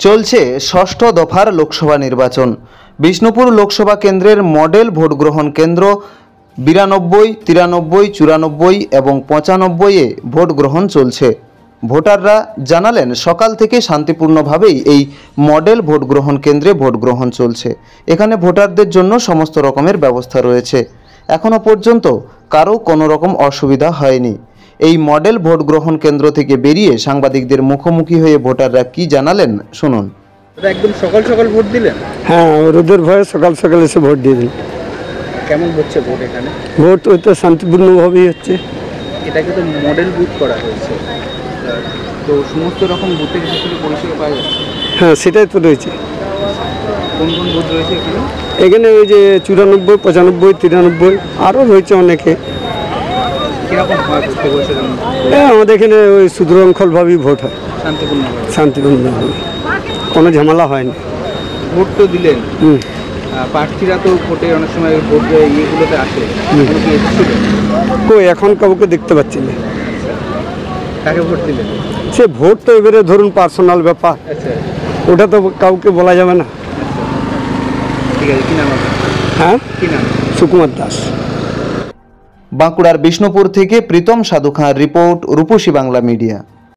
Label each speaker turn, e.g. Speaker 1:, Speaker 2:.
Speaker 1: চলছে ষষ্ঠ দফার লোকসভা নির্বাচন। বিষ্ণুপুর লোকসভা কেন্দ্রের মডেল ভোট গ্রহণ কেন্দ্র 92, 93, 94 এবং 95-এ ভোট গ্রহণ চলছে। ভোটাররা জানালেন সকাল থেকে শান্তিপূর্ণভাবেই এই মডেল ভোট গ্রহণ কেন্দ্রে ভোট গ্রহণ চলছে। এখানে ভোটারদের জন্য সমস্ত রকমের ব্যবস্থা রয়েছে। এখনও পর্যন্ত কারো কোনো রকম অসুবিধা হয়নি। এই মডেল ভোট গ্রহণ কেন্দ্র থেকে বেরিয়ে সাংবাদিকদের মুখোমুখি হয়ে ভোটাররা কি জানালেন শুনুন।
Speaker 2: একদম সকাল সকাল ভোট দিলেন?
Speaker 3: হ্যাঁ, রোদের ভয়ে সকাল সকাল এসে ভোট দিয়ে দিন।
Speaker 2: কেমন হচ্ছে ভোট এখানে?
Speaker 3: ভোট ওই তো শান্তিপূর্ণভাবেই হচ্ছে।
Speaker 2: এটাকে তো মডেল বুথ করা হয়েছে, তো সমস্ত রকম বুথের ক্ষেত্রে পরিষেবা পাওয়া যাচ্ছে?
Speaker 3: হ্যাঁ, সেটাই তো রয়েছে।
Speaker 2: কোন কোন বুথ রয়েছে এখানে?
Speaker 3: এখানে ওই যে 94, 95, 93 আরও রয়েছে অনেকে।
Speaker 2: কীরকম হয় বুঝতে বলছিলাম?
Speaker 3: হ্যাঁ, আমাদের এখানে ওই সুদূরঙ্খলভাবেই ভোট হয়,
Speaker 2: শান্তিপূর্ণভাবে,
Speaker 3: কোনো ঝামেলা হয়নি।
Speaker 2: ভোট তো দিলেন, প্রার্থীরা তো ভোটে অনেক সময় ভোট ইয়েগুলোতে আসে, কি এসেছিল?
Speaker 3: কই এখন কাউকে দেখতে পাচ্ছি না।
Speaker 2: কাকে ভোট দিলেন?
Speaker 3: সে ভোট তো এবারে ধরুন পার্সোনাল ব্যাপার,
Speaker 2: আচ্ছা,
Speaker 3: ওটা তো কাউকে বলা যাবে না।
Speaker 2: ঠিক আছে, কি নাম আপনার?
Speaker 3: হ্যাঁ,
Speaker 2: কি নাম?
Speaker 3: সুকুমার দাস।
Speaker 1: বাঁকুড়ার বিষ্ণুপুর থেকে প্রীতম সাধু খাঁর রিপোর্ট, রূপসী বাংলা মিডিয়া।